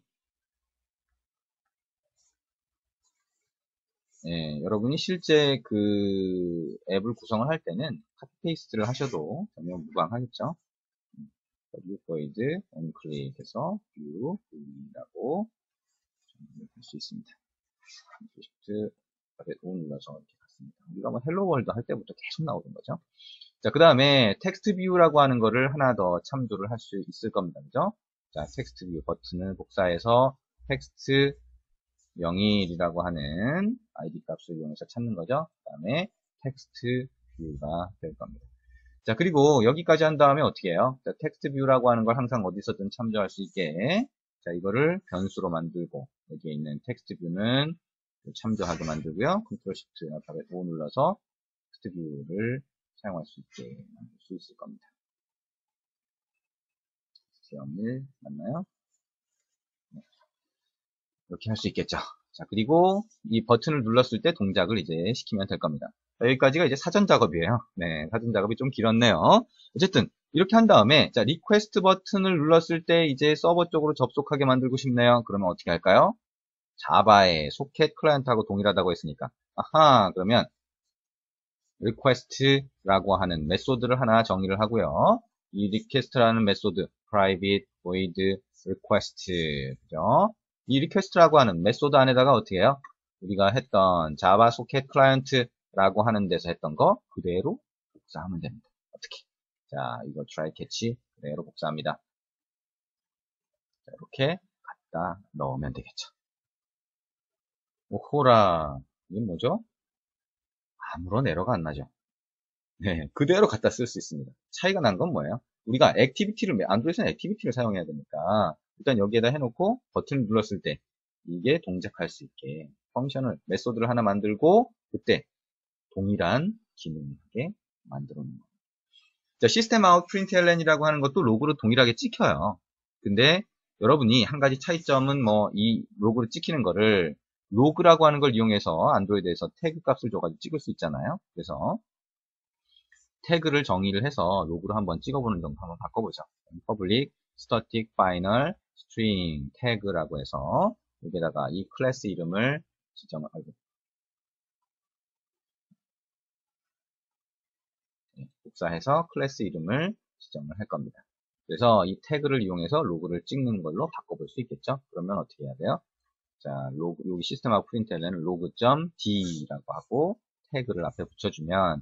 실제 그 앱을 구성을 할 때는 카피 페이스트를 하셔도 전혀 무방하겠죠. W void on click 해서 view라고 할 수 있습니다. Shift O 눌러서 이렇게 갔습니다. 우리가 뭐 헬로 월드 할 때부터 계속 나오던 거죠. 자, 그 다음에 텍스트 뷰라고 하는 거를 하나 더 참조를 할 수 있을 겁니다. 그죠? 자, 텍스트 뷰 버튼을 복사해서 텍스트 01이라고 하는 ID 값을 이용해서 찾는 거죠. 그 다음에 텍스트 뷰가 될 겁니다. 자, 그리고 여기까지 한 다음에 어떻게 해요? 자, 텍스트 뷰라고 하는 걸 항상 어디서든 참조할 수 있게, 자, 이거를 변수로 만들고, 여기에 있는 텍스트 뷰는 참조하게 만들고요. 컨트롤 시프트 알파벳 O 눌러서 텍스트 뷰를 사용할 수 있게 만들 수 있을 겁니다. 텍스트01 맞나요? 네. 이렇게 할 수 있겠죠. 자, 그리고 이 버튼을 눌렀을 때 동작을 이제 시키면 될 겁니다. 자, 여기까지가 이제 사전 작업이에요. 네, 사전 작업이 좀 길었네요. 어쨌든 이렇게 한 다음에 자, 리퀘스트 버튼을 눌렀을 때 이제 서버 쪽으로 접속하게 만들고 싶네요. 그러면 어떻게 할까요? 자바의 소켓 클라이언트하고 동일하다고 했으니까 아하, 그러면 request라고 하는 메소드를 하나 정의를 하고요. 이 request라는 메소드 private void request, 그죠? 이 request라고 하는 메소드 안에다가 어떻게 해요? 우리가 했던 자바 소켓 클라이언트라고 하는 데서 했던 거 그대로 복사하면 됩니다. 어떻게? 자, 이거 try catch 그대로 복사합니다. 자, 이렇게 갖다 넣으면 되겠죠. 오호라, 이게 뭐죠? 아무런 에러가 안 나죠. 네, 그대로 갖다 쓸 수 있습니다. 차이가 난 건 뭐예요? 우리가 안드로이드는 액티비티를 사용해야 되니까, 일단 여기에다 해놓고 버튼을 눌렀을 때, 이게 동작할 수 있게 메소드를 하나 만들고, 그때 동일한 기능을 하게 만들어 놓는 거예요. 자, 시스템 아웃 println이라고 하는 것도 로그로 동일하게 찍혀요. 근데 여러분이 한 가지 차이점은 뭐, 이 로그로 찍히는 거를 로그라고 하는 걸 이용해서 안드로이드에서 태그 값을 줘가지고 찍을 수 있잖아요. 그래서 태그를 정의를 해서 로그로 한번 찍어보는 정도 한번 바꿔보죠. public static final string 태그라고 해서 여기다가 이 클래스 이름을 지정을 하고 복사해서 클래스 이름을 지정을 할 겁니다. 그래서 이 태그를 이용해서 로그를 찍는 걸로 바꿔볼 수 있겠죠. 그러면 어떻게 해야 돼요? 자, 여기 시스템하고 프린트에는 로그.d라고 하고 태그를 앞에 붙여주면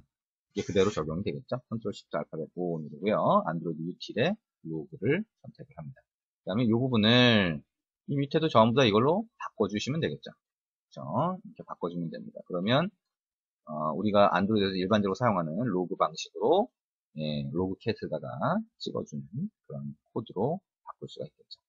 이게 그대로 적용이 되겠죠. 컨트롤 시프트 알파벳 O 누르고요. 안드로이드 util에 로그를 선택을 합니다. 그 다음에 이 부분을 이 밑에도 전부 다 이걸로 바꿔주시면 되겠죠. 그렇죠? 이렇게 바꿔주면 됩니다. 그러면 우리가 안드로이드에서 일반적으로 사용하는 로그 방식으로 로그 캣에다가 찍어주는 그런 코드로 바꿀 수가 있겠죠.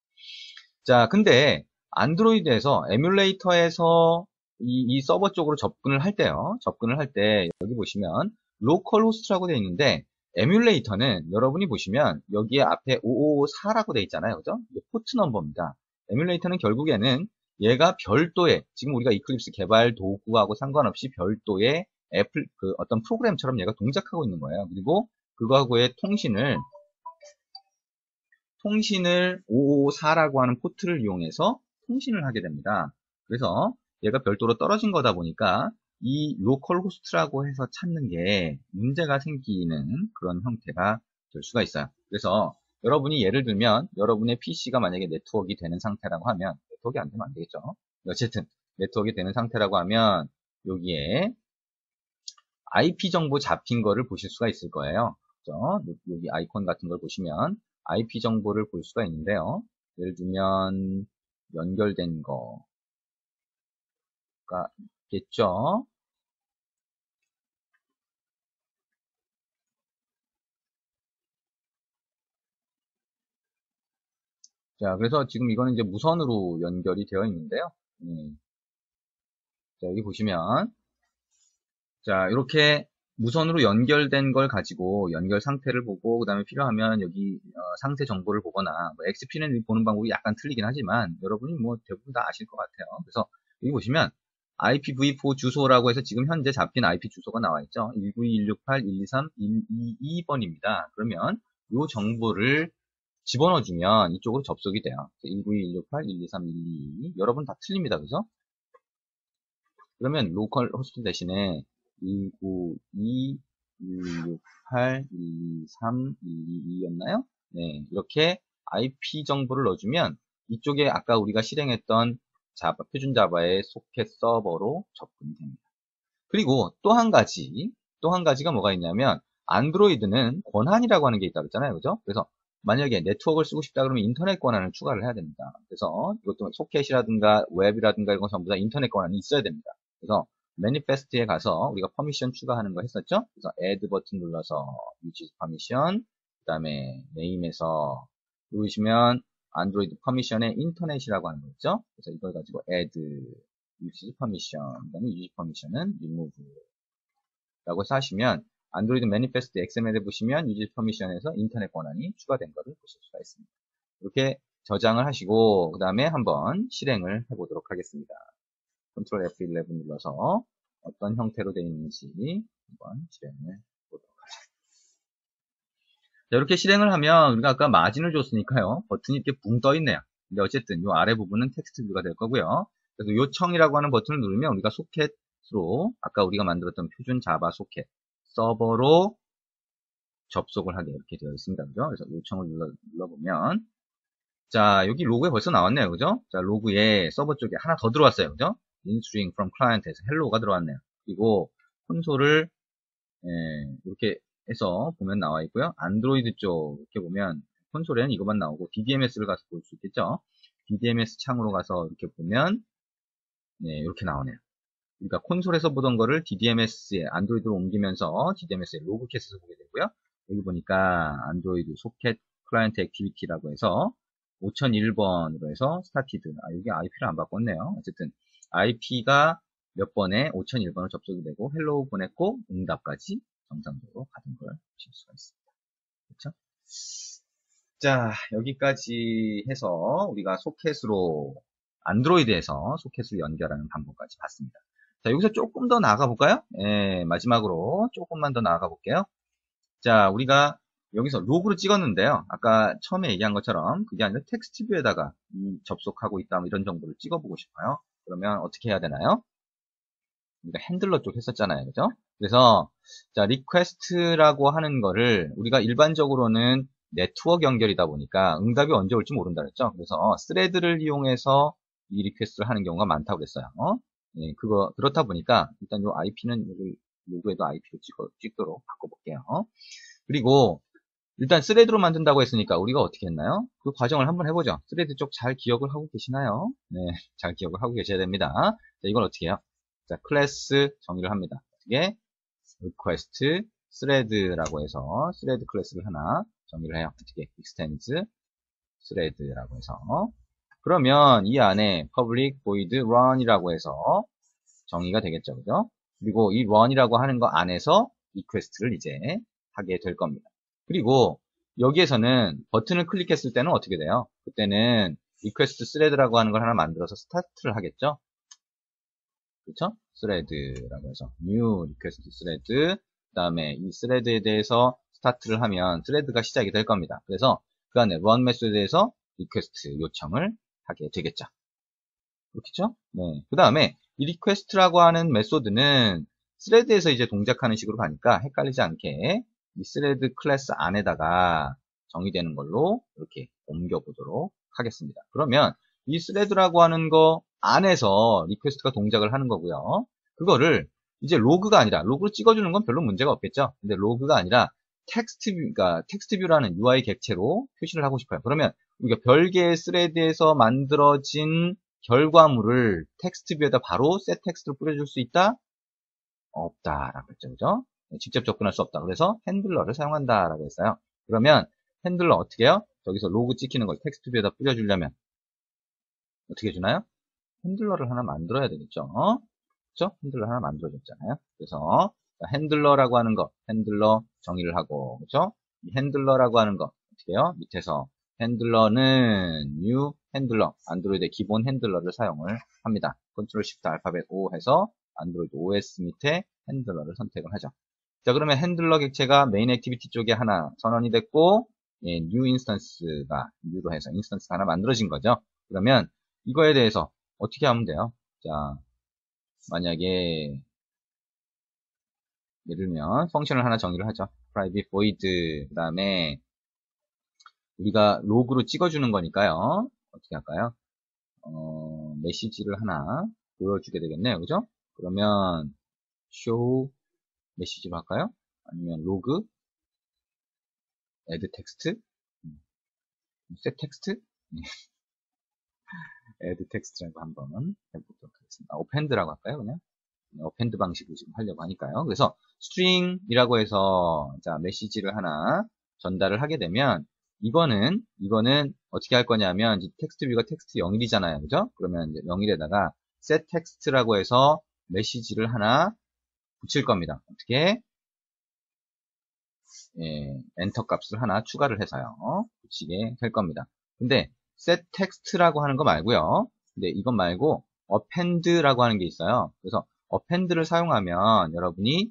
자, 근데 안드로이드에서 에뮬레이터에서 이 서버 쪽으로 접근을 할 때요. 접근을 할 때 여기 보시면 로컬 호스트라고 되어 있는데 에뮬레이터는 여러분이 보시면 여기에 앞에 5554라고 되어 있잖아요. 그죠? 이게 포트 넘버입니다. 에뮬레이터는 결국에는 얘가 별도의 지금 우리가 이클립스 개발 도구하고 상관없이 별도의 어떤 프로그램처럼 얘가 동작하고 있는 거예요. 그리고 그거하고의 통신을 554라고 하는 포트를 이용해서 통신을 하게 됩니다. 그래서 얘가 별도로 떨어진 거다 보니까 이 로컬 호스트라고 해서 찾는 게 문제가 생기는 그런 형태가 될 수가 있어요. 그래서 여러분이 예를 들면 여러분의 PC가 만약에 네트워크가 되는 상태라고 하면, 네트워크가 안 되면 안 되겠죠. 어쨌든 네트워크가 되는 상태라고 하면 여기에 IP 정보 잡힌 거를 보실 수가 있을 거예요. 그죠? 여기 아이콘 같은 걸 보시면 IP 정보를 볼 수가 있는데요. 예를 들면 연결된 거가 있겠죠. 자, 그래서 지금 이거는 이제 무선으로 연결이 되어 있는데요. 자, 여기 보시면 자, 이렇게 무선으로 연결된 걸 가지고 연결 상태를 보고 그 다음에 필요하면 여기 상세 정보를 보거나 뭐 XP는 보는 방법이 약간 틀리긴 하지만 여러분이 뭐 대부분 다 아실 것 같아요. 그래서 여기 보시면 IPv4 주소라고 해서 지금 현재 잡힌 IP 주소가 나와 있죠. 192.168.123.122번입니다. 그러면 이 정보를 집어넣어주면 이쪽으로 접속이 돼요. 192.168.123.122 여러분 다 틀립니다. 그죠? 그러면 로컬 호스트 대신에 192.168.123.122였나요? 네, 이렇게 IP 정보를 넣어주면 이쪽에 아까 우리가 실행했던 자바, 표준 자바의 소켓 서버로 접근이 됩니다. 그리고 또 한 가지가 뭐가 있냐면 안드로이드는 권한이라고 하는 게 있다고 했잖아요. 그죠? 그래서 만약에 네트워크를 쓰고 싶다 그러면 인터넷 권한을 추가를 해야 됩니다. 그래서 이것도 소켓이라든가 웹이라든가 이런 건 전부 다 인터넷 권한이 있어야 됩니다. 그래서 매니페스트에 가서 우리가 퍼미션 추가하는 거 했었죠? 그래서 add 버튼 눌러서 use permission, 그 다음에 name에서 누르시면 안드로이드 퍼미션에 인터넷이라고 하는 거 있죠? 그래서 이걸 가지고 add use permission, 그 다음에 use permission은 remove 라고 해서 하시면 안드로이드 매니페스트 XML에 보시면 use permission에서 인터넷 권한이 추가된 것을 보실 수가 있습니다. 이렇게 저장을 하시고 그 다음에 한번 실행을 해보도록 하겠습니다. 컨트롤 F11 눌러서 어떤 형태로 되어 있는지 한번 실행을 해보도록 하죠. 자, 이렇게 실행을 하면 우리가 아까 마진을 줬으니까요. 버튼이 이렇게 붕 떠 있네요. 근데 어쨌든 이 아래 부분은 텍스트 뷰가 될 거고요. 그래서 요청이라고 하는 버튼을 누르면 우리가 소켓으로 아까 우리가 만들었던 표준 자바 소켓 서버로 접속을 하게 이렇게 되어 있습니다. 그죠? 그래서 요청을 눌러보면 자, 여기 로그에 벌써 나왔네요. 그죠? 자, 로그에 서버 쪽에 하나 더 들어왔어요. 그죠? instring from client에서 hello가 들어왔네요. 그리고 콘솔을 이렇게 해서 보면 나와 있고요. 안드로이드 쪽 이렇게 보면 콘솔에는 이것만 나오고 DDMS를 가서 볼 수 있겠죠. DDMS 창으로 가서 이렇게 보면 네, 이렇게 나오네요. 그러니까 콘솔에서 보던 거를 DDMS에 안드로이드로 옮기면서 DDMS의 로그캣에서 보게 되고요. 여기 보니까 안드로이드 소켓 클라이언트 액티비티라고 해서 5001번으로 해서 스타티드. 여기 IP를 안 바꿨네요. 어쨌든 IP가 몇 번에 5001번을 접속이 되고 헬로우 보냈고 응답까지 정상적으로 받은 걸 보실 수가 있습니다. 그렇죠? 자, 여기까지 해서 우리가 소켓으로 안드로이드에서 소켓으로 연결하는 방법까지 봤습니다. 자, 여기서 조금 더 나아가 볼까요? 마지막으로 조금만 더 나아가 볼게요. 자, 우리가 여기서 로그를 찍었는데요. 아까 처음에 얘기한 것처럼 그게 아니라 텍스트 뷰에다가 접속하고 있다 뭐 이런 정보를 찍어보고 싶어요. 그러면 어떻게 해야 되나요? 우리가 핸들러 쪽 했었잖아요. 그죠? 그래서 자, 리퀘스트라고 하는 거를 우리가 일반적으로는 네트워크 연결이다 보니까 응답이 언제 올지 모른다 그랬죠. 그래서 스레드를 이용해서 이 리퀘스트를 하는 경우가 많다고 그랬어요. 예, 그렇다 보니까 일단 이 IP는 여기 로그에도 IP로 찍도록 바꿔볼게요. 그리고 일단 스레드로 만든다고 했으니까 우리가 어떻게 했나요? 그 과정을 한번 해보죠. 스레드 쪽 잘 기억을 하고 계시나요? 네, 잘 기억을 하고 계셔야 됩니다. 자, 이걸 어떻게 해요? 자, 클래스 정의를 합니다. 어떻게? request thread라고 해서 thread 클래스를 하나 정의를 해요. 어떻게? extends thread라고 해서 그러면 이 안에 public void run이라고 해서 정의가 되겠죠. 그죠? 그리고 이 run이라고 하는 거 안에서 request를 이제 하게 될 겁니다. 그리고 여기에서는 버튼을 클릭했을 때는 어떻게 돼요? 그때는 request thread라고 하는 걸 하나 만들어서 스타트를 하겠죠? 그렇죠? thread라고 해서 new request thread 그 다음에 이 thread에 대해서 스타트를 하면 thread가 시작이 될 겁니다. 그래서 그 안에 run 메소드에서 리퀘스트 요청을 하게 되겠죠. 그렇겠죠? 네. 그 다음에 이 리퀘스트라고 하는 메소드는 스레드에서 이제 동작하는 식으로 가니까 헷갈리지 않게 이 스레드 클래스 안에다가 정의되는 걸로 이렇게 옮겨보도록 하겠습니다. 그러면 이 스레드라고 하는 거 안에서 리퀘스트가 동작을 하는 거고요. 그거를 이제 로그가 아니라, 로그로 찍어주는 건 별로 문제가 없겠죠. 근데 로그가 아니라 그러니까 텍스트 뷰라는 UI 객체로 표시를 하고 싶어요. 그러면 우리가 별개의 스레드에서 만들어진 결과물을 텍스트 뷰에다 바로 셋 텍스트로 뿌려줄 수 있다? 없다라고 했죠. 그죠? 직접 접근할 수 없다. 그래서 핸들러를 사용한다라고 했어요. 그러면 핸들러 어떻게 해요? 저기서 로그 찍히는 걸 텍스트 뷰에다 뿌려주려면 어떻게 해주나요? 핸들러를 하나 만들어야 되겠죠. 그렇죠? 핸들러 하나 만들어줬잖아요. 그래서 핸들러라고 하는 거, 핸들러 정의를 하고, 그렇죠? 이 핸들러라고 하는 거 어떻게 해요? 밑에서 핸들러는 new 핸들러, 안드로이드의 기본 핸들러를 사용을 합니다. 컨트롤 시프트 알파벳 O 해서 안드로이드 OS 밑에 핸들러를 선택을 하죠. 자, 그러면 핸들러 객체가 메인 액티비티 쪽에 하나 선언이 됐고, 예, new 인스턴스가 new로 해서 인스턴스가 하나 만들어진 거죠. 그러면 이거에 대해서 어떻게 하면 돼요? 자, 만약에 예를 들면 펑션을 하나 정의를 하죠. private void 그 다음에 우리가 로그로 찍어주는 거니까요. 어떻게 할까요? 메시지를 하나 보여주게 되겠네요. 그죠? 그러면 show 메시지로 할까요? 아니면 로그 add text set text add text라고 한번 해보도록 하겠습니다. append라고 할까요? 그냥 append 방식으로 지금 하려고 하니까요. 그래서 string이라고 해서 자 메시지를 하나 전달을 하게 되면 이거는 어떻게 할 거냐면 텍스트 뷰가 텍스트 0일이잖아요. 그죠? 그러면 이제 0일에다가 set text라고 해서 메시지를 하나 붙일 겁니다. 어떻게? 예, 엔터 값을 하나 추가를 해서요. 붙이게 될 겁니다. 근데 set text라고 하는 거 말고요. 근데 이것 말고 append라고 하는 게 있어요. 그래서 append를 사용하면 여러분이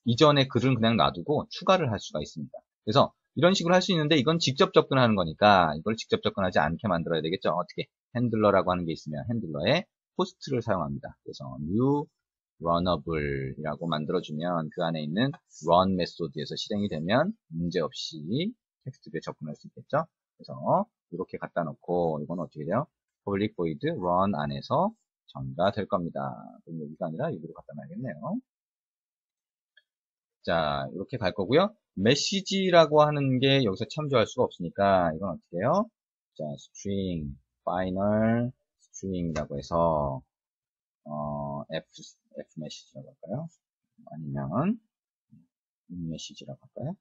이전의 글은 그냥 놔두고 추가를 할 수가 있습니다. 그래서 이런 식으로 할 수 있는데 이건 직접 접근하는 거니까 이걸 직접 접근하지 않게 만들어야 되겠죠. 어떻게? 핸들러라고 하는 게 있으면 핸들러에 포스트를 사용합니다. 그래서 new runable이라고 만들어주면 그 안에 있는 run 메소드에서 실행이 되면 문제없이 텍스트에 접근할 수 있겠죠. 그래서 이렇게 갖다 놓고 이건 어떻게 돼요? public void run 안에서 정의가 될 겁니다. 그럼 여기가 아니라 여기로 갖다 놔야겠네요. 자, 이렇게 갈 거고요. 메시지라고 하는 게 여기서 참조할 수가 없으니까 이건 어떻게 해요? 자, string, final, string이라고 해서 F 메시지라고 할까요? 아니면 인메시지라고 할까요?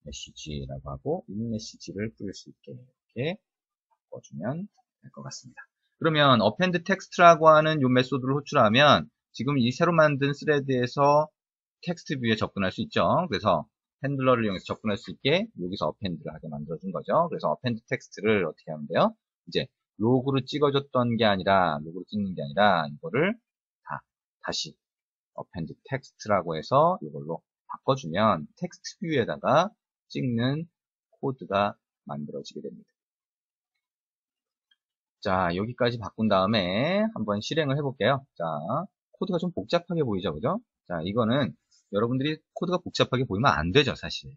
메시지라고 하고 인메시지를 뿌릴 수 있게 이렇게 바꿔주면 될 것 같습니다. 그러면 append text라고 하는 이 메소드를 호출하면 지금 이 새로 만든 스레드에서 텍스트 뷰에 접근할 수 있죠. 그래서 핸들러를 이용해서 접근할 수 있게 여기서 append를 하게 만들어준 거죠. 그래서 append 텍스트를 어떻게 하면 돼요? 이제 로그로 찍어줬던 게 아니라 로그로 찍는 게 아니라 이거를 다시 append 텍스트라고 해서 이걸로 바꿔주면 텍스트 뷰에다가 찍는 코드가 만들어지게 됩니다. 자, 여기까지 바꾼 다음에 한번 실행을 해볼게요. 자, 코드가 좀 복잡하게 보이죠, 그죠? 자, 이거는 여러분들이 코드가 복잡하게 보이면 안 되죠, 사실.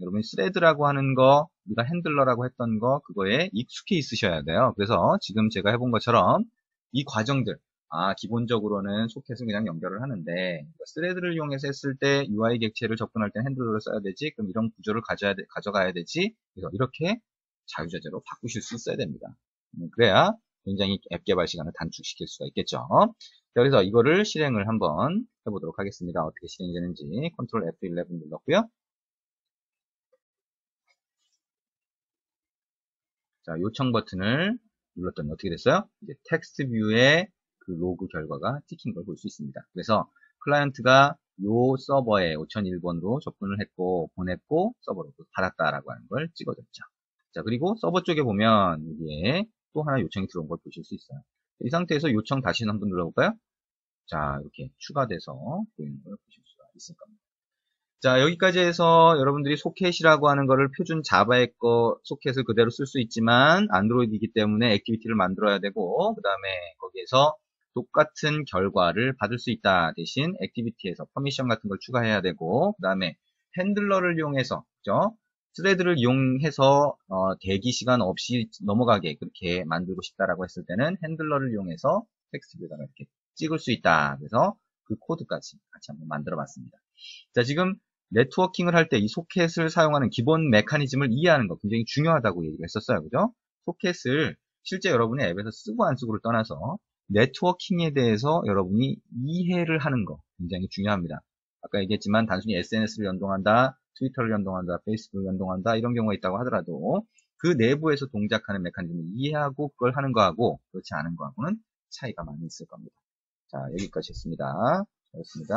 여러분이 스레드라고 하는 거, 우리가 핸들러라고 했던 거, 그거에 익숙해 있으셔야 돼요. 그래서 지금 제가 해본 것처럼 이 과정들, 기본적으로는 소켓은 그냥 연결을 하는데, 스레드를 이용해서 했을 때 UI 객체를 접근할 때 핸들러를 써야 되지, 그럼 이런 구조를 가져가야 되지, 그래서 이렇게 자유자재로 바꾸실 수 있어야 됩니다. 그래야 굉장히 앱 개발 시간을 단축시킬 수가 있겠죠. 자, 그래서 이거를 실행을 한번 해보도록 하겠습니다. 어떻게 실행이 되는지 컨트롤 F11 눌렀고요. 자, 요청 버튼을 눌렀더니 어떻게 됐어요? 이제 텍스트 뷰에 그 로그 결과가 찍힌 걸 볼 수 있습니다. 그래서 클라이언트가 요 서버에 5001번으로 접근을 했고 보냈고 서버로 받았다라고 하는 걸 찍어줬죠. 자, 그리고 서버 쪽에 보면 여기에 또 하나 요청이 들어온 걸 보실 수 있어요. 이 상태에서 요청 다시 한번 눌러볼까요? 자, 이렇게 추가돼서 보이는 걸 보실 수가 있을 겁니다. 자, 여기까지 해서 여러분들이 소켓이라고 하는 거를 표준 자바의 거 소켓을 그대로 쓸 수 있지만 안드로이드이기 때문에 액티비티를 만들어야 되고 그 다음에 거기에서 똑같은 결과를 받을 수 있다. 대신 액티비티에서 퍼미션 같은 걸 추가해야 되고 그 다음에 핸들러를 이용해서 그죠? 스레드를 이용해서 대기 시간 없이 넘어가게 그렇게 만들고 싶다라고 했을 때는 핸들러를 이용해서 텍스트 뷰에다가 이렇게 찍을 수 있다. 그래서 그 코드까지 같이 한번 만들어 봤습니다. 자, 지금 네트워킹을 할 때 이 소켓을 사용하는 기본 메커니즘을 이해하는 거 굉장히 중요하다고 얘기를 했었어요. 그죠? 소켓을 실제 여러분의 앱에서 쓰고 안 쓰고를 떠나서 네트워킹에 대해서 여러분이 이해를 하는 거 굉장히 중요합니다. 아까 얘기했지만 단순히 SNS를 연동한다, 트위터를 연동한다, 페이스북을 연동한다 이런 경우가 있다고 하더라도 그 내부에서 동작하는 메커니즘을 이해하고 그걸 하는 거하고 그렇지 않은 거하고는 차이가 많이 있을 겁니다. 자, 여기까지 했습니다. 잘했습니다.